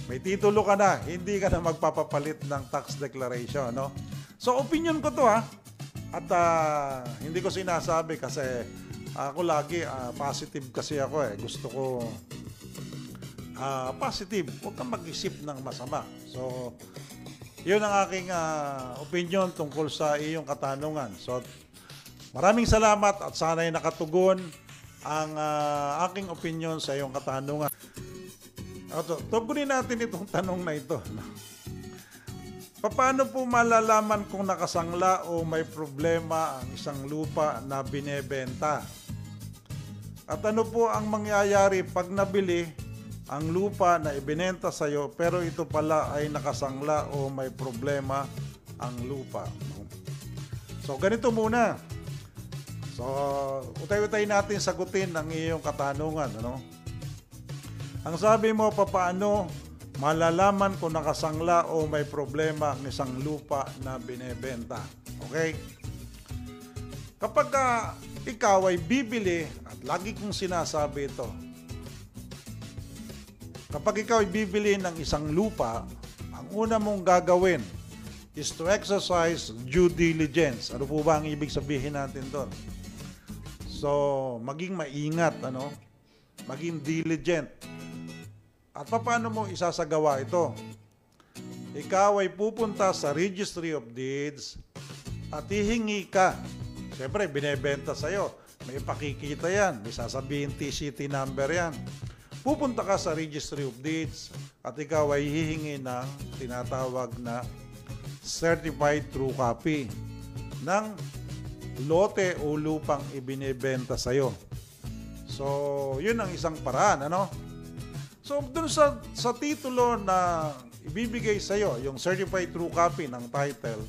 may titulo ka na, hindi ka na magpapapalit ng tax declaration. No? So opinion ko to at hindi ko sinasabi kasi ako lagi positive kasi ako eh. Gusto ko positive. Huwag kang mag-isip ng masama. So yun ang aking opinion tungkol sa iyong katanungan. So maraming salamat at sana'y nakatugon ang aking opinion sa iyong katanungan. Tugunin natin itong tanong na ito. Paano po malalaman kung nakasangla o may problema ang isang lupa na binebenta? At ano po ang mangyayari pag nabili ang lupa na ibinenta sa iyo pero ito pala ay nakasangla o may problema ang lupa? So ganito muna. So utay-utay natin sagutin ang iyong katanungan. Ano? Ang sabi mo, paano malalaman kung nakasangla o may problema ang isang lupa na binebenta? Okay? Kapag ikaw ay bibili, at lagi kong sinasabi ito, kapag ikaw ay bibili ng isang lupa, ang una mong gagawin is to exercise due diligence. Ano po ba ang ibig sabihin natin doon? So, maging maingat, maging diligent. At paano mo isasagawa ito? Ikaw ay pupunta sa Registry of Deeds at hihingi ka. Siyempre, binebenta sa'yo. May pakikita yan. May sasabihin TCT number yan. Pupunta ka sa Registry of Deeds at ikaw ay hihingi ng tinatawag na certified true copy ng lote o lupang ibinebenta sa'yo. So, yun ang isang paraan, So, dun sa titulo na ibibigay sa'yo, yung certified true copy ng title,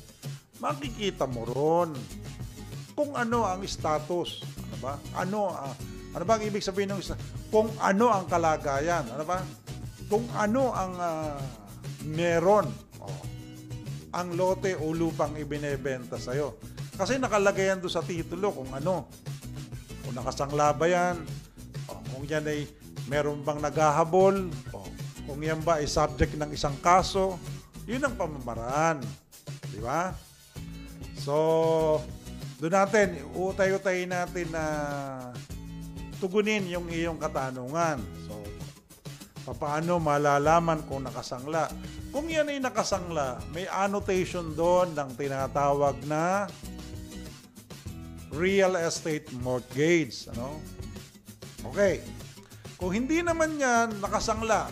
makikita mo ron kung ano ang status. Ano ba? Ano ba ang ibig sabihin ng status? Kung ano ang kalagayan. Ano ba? Kung ano ang meron. Ang lote o lupang ibinebenta sa'yo. Kasi nakalagay yan doon sa titulo kung ano. Kung nakasangla ba yan. Kung yan ay meron bang naghahabol, kung yan ba ay subject ng isang kaso, yun ang pamamaraan. Di ba? So, doon natin, utay-utay natin na tugunin yung iyong katanungan. So, paano malalaman kung nakasangla? Kung yan ay nakasangla, may annotation doon ng tinatawag na real estate mortgage. Okay. Kung hindi naman yan nakasangla,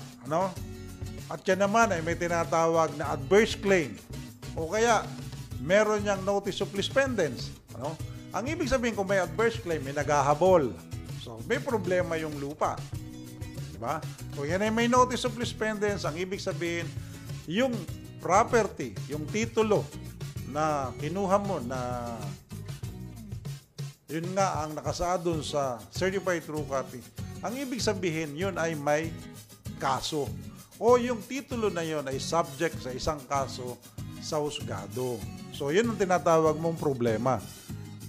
at yan naman ay may tinatawag na adverse claim, o kaya meron niyang notice of lispendence, ang ibig sabihin kung may adverse claim, may naghahabol. So, may problema yung lupa. Diba? Kung yan ay may notice of lispendence, ang ibig sabihin, yung property, yung titulo na kinuha mo na yun nga ang nakasaad dun sa certified true copy, ang ibig sabihin, yun ay may kaso. O yung titulo na yun ay subject sa isang kaso sa husgado. So, yun ang tinatawag mong problema.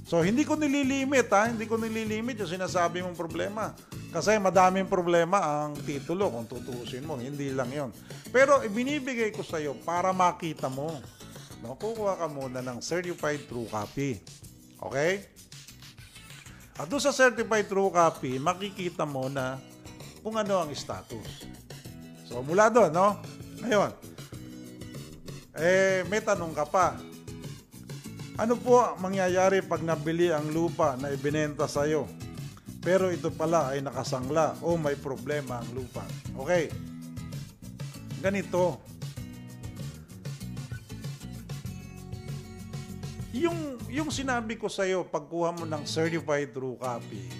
So, hindi ko nililimit, Hindi ko nililimit yung sinasabi mong problema. Kasi madaming problema ang titulo kung tutuusin mo. Hindi lang yun. Pero, ibinibigay ko sa iyo para makita mo. Kukuha ka muna ng certified true copy. Okay? At doon sa certified true copy, makikita mo na kung ano ang status. So, mula doon, Ngayon, may tanong ka pa. Ano po ang mangyayari pag nabili ang lupa na ibinenta sa'yo? Pero ito pala ay nakasangla o may problema ang lupa. Okay. Ganito. Yung sinabi ko sa'yo, pagkuha mo ng certified true copy,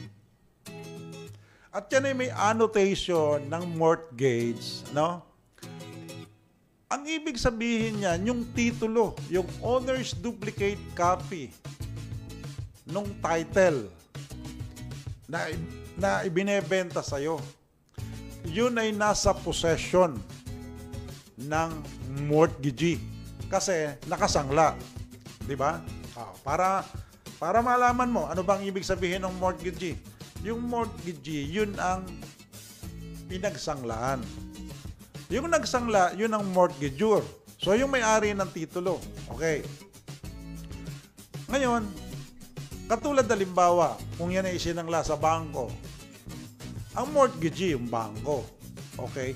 at yan ay may annotation ng mortgage, no? Ang ibig sabihin niyan, yung titulo, yung owner's duplicate copy nung title na ibinebenta sa'yo, yun ay nasa possession ng mortgagee kasi nakasangla. Di ba? Para malaman mo, ano bang ibig sabihin ng mortgagee? Yung mortgagee, yun ang pinagsanglaan. Yung nagsangla, yun ang mortgagor. So, yung may-ari ng titulo. Okay. Ngayon, katulad halimbawa, kung yan ay isinangla sa bangko, ang mortgagee, yung bangko. Okay.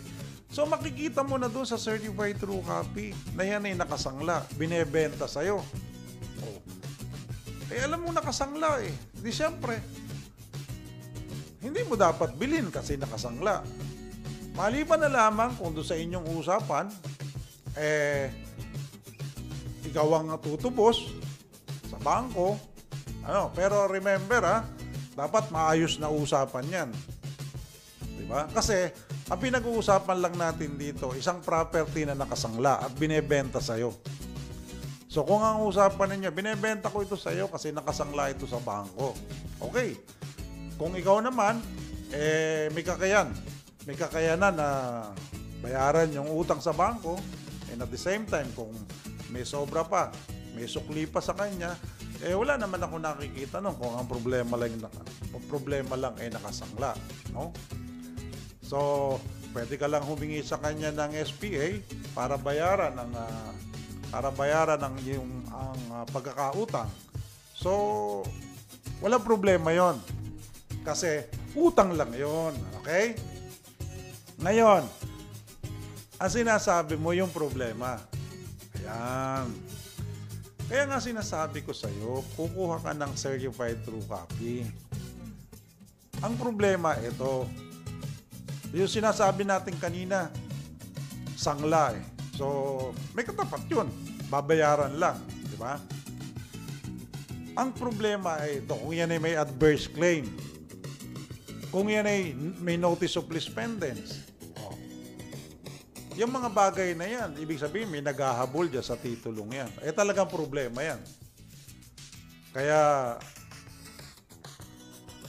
So, makikita mo na doon sa certified true copy na yan ay nakasangla, binebenta sa'yo. Oh. Eh, alam mo nakasangla eh. Di siyempre, hindi mo dapat bilhin kasi nakasangla. Maliban na lamang kung doon sa inyong usapan, ikaw ang tutubos sa bangko. Pero remember dapat maayos na usapan yan. Diba? Kasi ang pinag-uusapan lang natin dito, isang property na nakasangla at binebenta sa'yo. So kung ang usapan ninyo, binebenta ko ito sa'yo kasi nakasangla ito sa bangko. Okay. Kung ikaw naman, may kakayanan na bayaran yung utang sa bangko, and at the same time, kung may sobra pa, may sukli pa sa kanya, wala naman ako nakikita nun kung ang problema lang ay nakasangla. No? So, pwede ka lang humingi sa kanya ng SPA para bayaran ang pagkakautang. So, walang problema yon kasi utang lang yon. Okay? Ngayon, ang sinasabi mo yung problema. Ayan. Kaya nga sinasabi ko sa'yo, kukuha ka ng certified true copy. Ang problema, ito. Yung sinasabi natin kanina, sangla eh. So, may katapat yun. Babayaran lang. Di ba? Ang problema ay ito, kung yan ay may adverse claim. Kung yan ay may notice of lease pendants. Yung mga bagay na yan, ibig sabihin may naghahabol dyan sa titulong yan. Talagang problema yan. Kaya,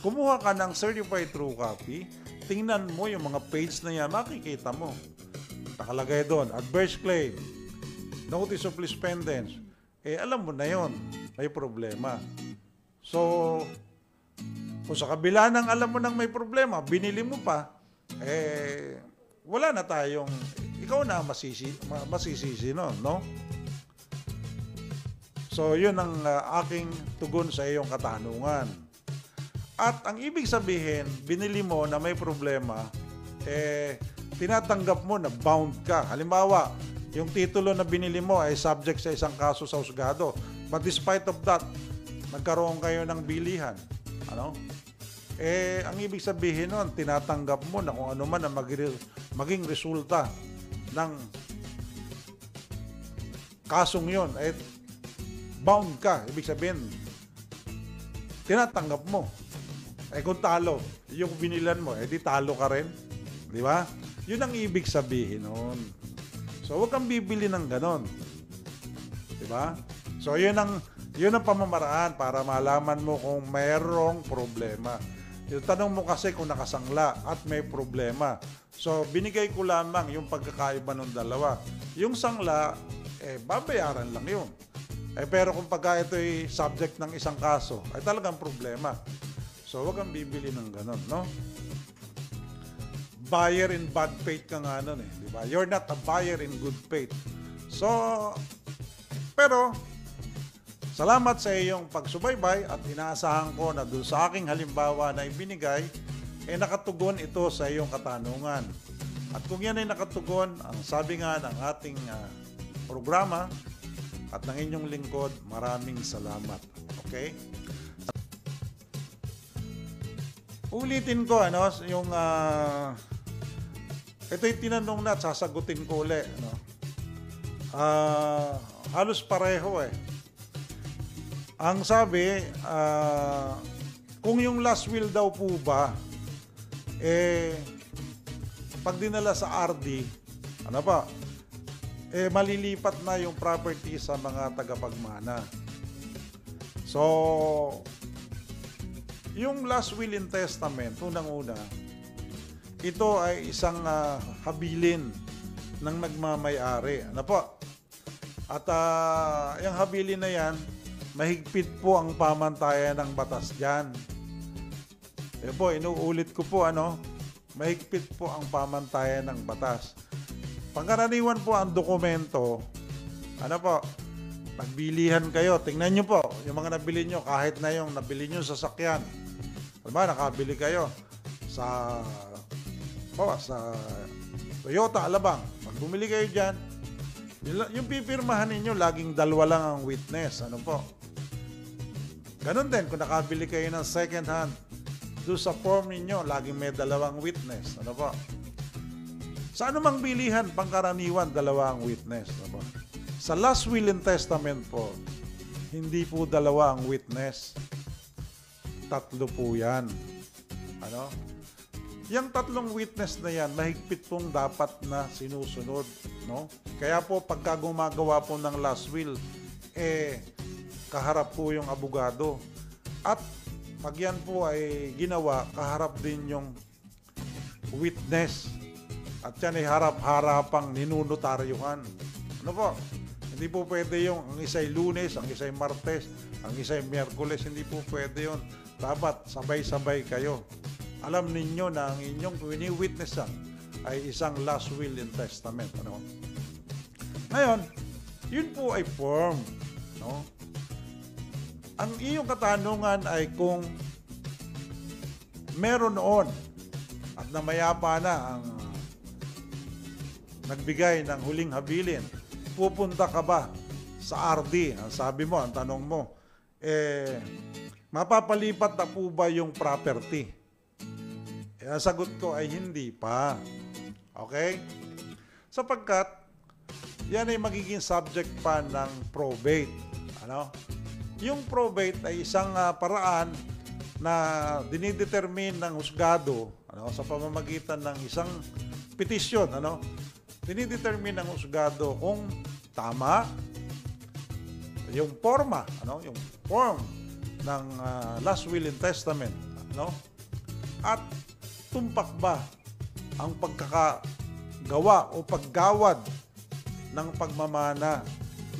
kumuha ka ng certified true copy, tingnan mo yung mga page na yan, makikita mo. Nakalagay doon, adverse claim, notice of lease pendants. Alam mo na yon, may problema. So, kung sa kabila ng alam mo nang may problema, binili mo pa, wala na tayong, ikaw na masisisi nun, no? So, yun ang aking tugon sa iyong katanungan. At ang ibig sabihin, binili mo na may problema, tinatanggap mo na bound ka. Halimbawa, yung titulo na binili mo ay subject sa isang kaso sa husgado. But despite of that, nagkaroon kayo ng bilihan. Ano? Ang ibig sabihin nun, tinatanggap mo na kung ano man ang maging resulta ng kasong yun, bound ka. Ibig sabihin, tinatanggap mo. Kung talo, yung binilan mo, di talo ka rin. Di ba? Yun ang ibig sabihin nun. So, huwag kang bibili ng ganon. Di ba? So, yun ang pamamaraan para malaman mo kung mayroong problema. Yung tanong mo kasi kung nakasangla at may problema. So, binigay ko lamang yung pagkakaiba ng dalawa. Yung sangla, babayaran lang yun. Pero kung pagka ito ay subject ng isang kaso, ay talagang problema. So, huwag kang bibili ng ganon, no? Buyer in bad faith ka nga nun eh. Diba? You're not a buyer in good faith. So, pero, salamat sa iyong pagsubaybay at inaasahan ko na doon sa aking halimbawa na ibinigay, nakatugon ito sa iyong katanungan. At kung yan ay nakatugon, ang sabi nga ng ating programa, at ng inyong lingkod. Maraming salamat. Okay? Ulitin ko yung ito'y tinanong na at sasagutin ko ulit. Halos pareho eh. Ang sabi, kung yung last will daw po ba, pag dinala sa RD, malilipat na yung property sa mga tagapagmana. So, yung last will and testament, unang-una, ito ay isang habilin ng nagmamay-ari. At yung habilin na yan, mahigpit po ang pamantayan ng batas dyan. Inuulit ko po, mahigpit po ang pamantayan ng batas. Pangkaraniwan po ang dokumento, pagbilihan kayo, tingnan nyo po, yung mga nabili nyo, kahit na yung nabili nyo sa sasakyan. Nakabili kayo sa Toyota, Alabang. Pag bumili kayo dyan, yung pipirmahan ninyo, laging dalawa lang ang witness. Ganon din, kung nakabili kayo ng second hand, doon sa form ninyo, laging may dalawang witness. Sa anumang bilihan, pangkaraniwan, dalawa ang witness. Sa last will and testament po, hindi po dalawa ang witness. 3 po yan. Yung 3 witness na yan, mahigpit pong dapat na sinusunod. Kaya po, pagka gumagawa po ng last will, kaharap po yung abogado. At pag yan po ay ginawa, kaharap din yung witness. At yan ay harap-harapang ninunotaryuhan. Hindi po pwede yung ang isa'y Lunes, ang isa'y Martes, ang isa'y Miyerkules. Hindi po pwede yun. Dapat sabay-sabay kayo. Alam ninyo na ang inyong wini-witnessan ay isang last will and testament. Ngayon, yun po ay form. Ang iyong katanungan ay kung meron noon at namayapa na ang nagbigay ng huling habilin, pupunta ka ba sa RD? Ang sabi mo, ang tanong mo, mapapalipat na po ba yung property? Ang sagot ko ay hindi pa. Okay? Sapagkat, yan ay magiging subject pa ng probate. Yung probate ay isang paraan na dinidetermine ng husgado sa pamamagitan ng isang petisyon. Dinidetermine ng husgado kung tama yung forma, yung form ng last will and testament. At tumpak ba ang pagkakagawa o paggawad ng pagmamana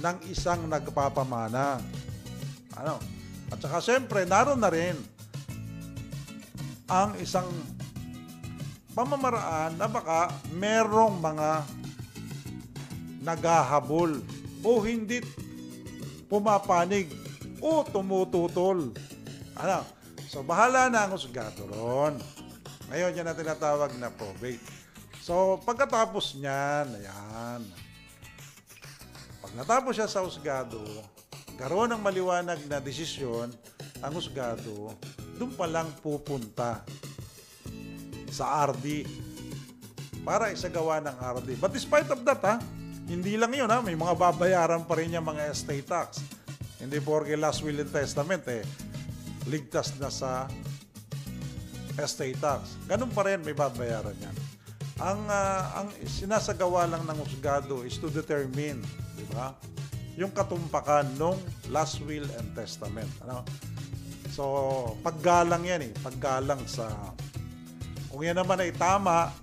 ng isang nagpapamana. At saka siyempre, naroon na rin ang isang pamamaraan na baka merong mga naghahabol o hindi pumapanig o tumututol. So, bahala na ang husgado ron. Ngayon, yan na tinatawag na probate. So, pagkatapos niyan, ayan. Pag natapos siya sa husgado, karoon ng maliwanag na desisyon, ang husgado, doon pa lang pupunta sa RD para isagawa ng RD. But despite of that, hindi lang yun, may mga babayaran pa rin yung mga estate tax. Hindi porke last will and testament, ligtas na sa estate tax. Ganun pa rin, may babayaran yan. Ang sinasagawa lang ng husgado is to determine, di ba, yung katumpakan ng last will and testament. So, paggalang yan paggalang sa, kung yan naman ay tama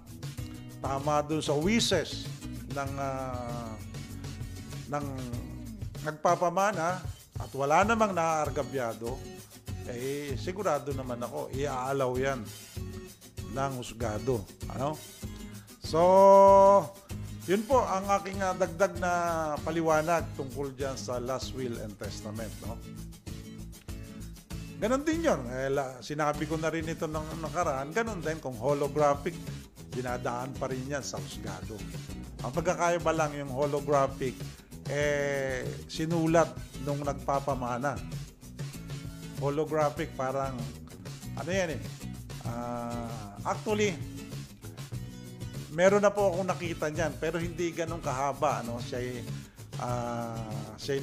dun sa wishes ng nagpapamana at wala namang naaargabyado, sigurado naman ako, iaalaw yan ng husgado. So, yun po ang aking dagdag na paliwanag tungkol dyan sa last will and testament. Ganon din yun. Sinabi ko na rin ito ng nakaraan, ganon din kung holographic, dinadaan pa rin yan sa husgado. Ang pagkakaiba lang yung holographic sinulat nung nagpapamana. Holographic, parang ano yan actually meron na po akong nakita niyan, pero hindi ganun kahaba, ano. Siya'y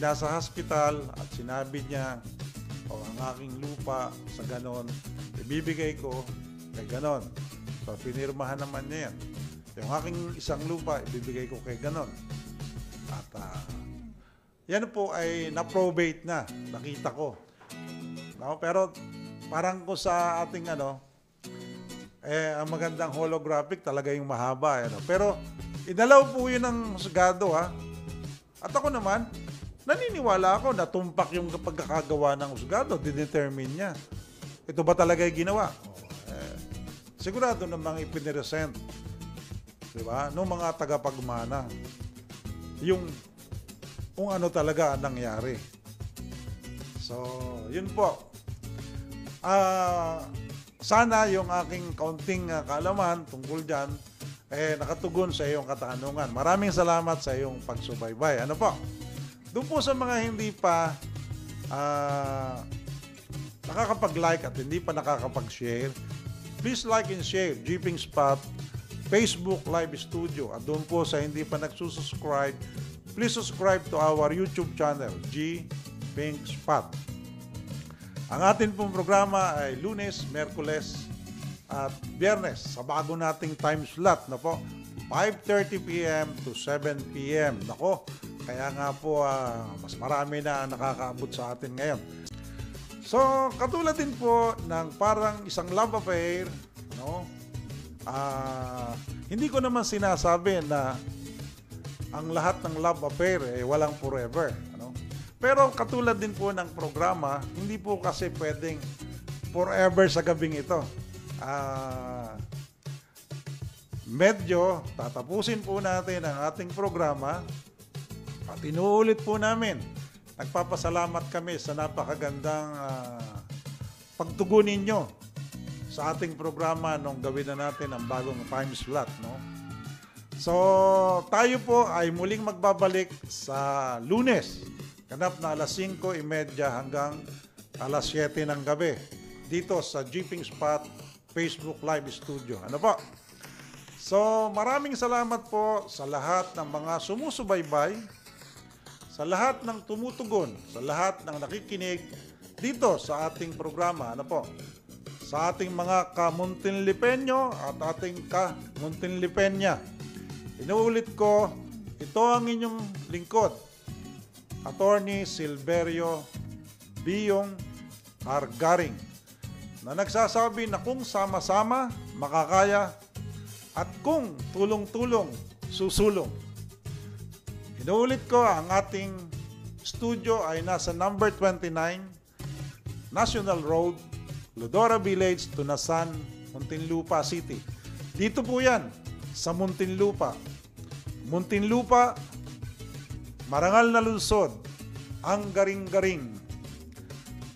nasa hospital at sinabi niya, ang aking lupa sa ganon ibibigay ko kay ganon. So pinirmahan naman niya yan. Yung aking isang lupa ibibigay ko kay ganon. At yan po ay na-probate na, nakita ko. No? Pero parang ko sa ating ang magandang holographic talaga yung mahaba. Pero inalaw po yun ng husgado, ha. At ako naman, naniniwala ako na tumpak yung pagkakagawa ng husgado, didetermine niya. Ito ba talaga yung ginawa? Sigurado namang ipiniresent, diba? Noong mga tagapagmana, yung kung ano talaga nangyari. So, yun po. Sana yung aking kaunting kaalaman tungkol dyan, nakatugon sa iyong katanungan. Maraming salamat sa iyong pagsubaybay. Ano po? Doon po sa mga hindi pa nakakapag-like at hindi pa nakakapag-share, please like and share Jeeping Spot Facebook Live Studio. At doon po sa hindi pa nagsusubscribe, please subscribe to our YouTube channel, Jeeping Spot. Ang atin pong programa ay Lunes, Miyerkules at Biyernes sa bago nating time slot na po, 5:30 p.m. to 7 p.m. Nako, kaya nga po mas marami na nakakaabot sa atin ngayon. So, katulad din po ng parang isang love affair, no? Hindi ko naman sinasabi na ang lahat ng love affair walang forever, ano? Pero katulad din po ng programa, hindi po kasi pwedeng forever sa gabing ito. Medyo tatapusin po natin ang ating programa at inuulit po namin. Nagpapasalamat kami sa napakagandang pagtugon ninyo sa ating programa nung gawin na natin ang bagong time slot, no? So, tayo po ay muling magbabalik sa Lunes, ganap na alas 5:30 hanggang alas 7 ng gabi dito sa Jeeping Spot Facebook Live Studio. Ano po? So, maraming salamat po sa lahat ng mga sumusubaybay, sa lahat ng tumutugon, sa lahat ng nakikinig dito sa ating programa. Ano po? Sa ating mga kamuntinlipenyo at ating kamuntinlipenya. Inuulit ko, ito ang inyong lingkod, Attorney Silverio Biyong Argaring, na nagsasabi na kung sama-sama, makakaya, at kung tulong-tulong, susulong. Inuulit ko, ang ating studio ay nasa number 29, National Road, Lodora Village, Tunasan, Muntinlupa City. Dito po yan, sa Muntinlupa. Muntinlupa, marangal na lungsod, ang garing-garing.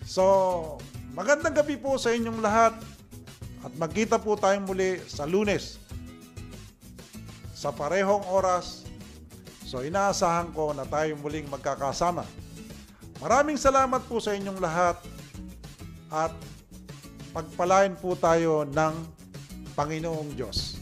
So, magandang gabi po sa inyong lahat at magkita po tayong muli sa Lunes sa parehong oras. So, inaasahan ko na tayo muling magkakasama. Maraming salamat po sa inyong lahat at pagpalain po tayo ng Panginoong Diyos.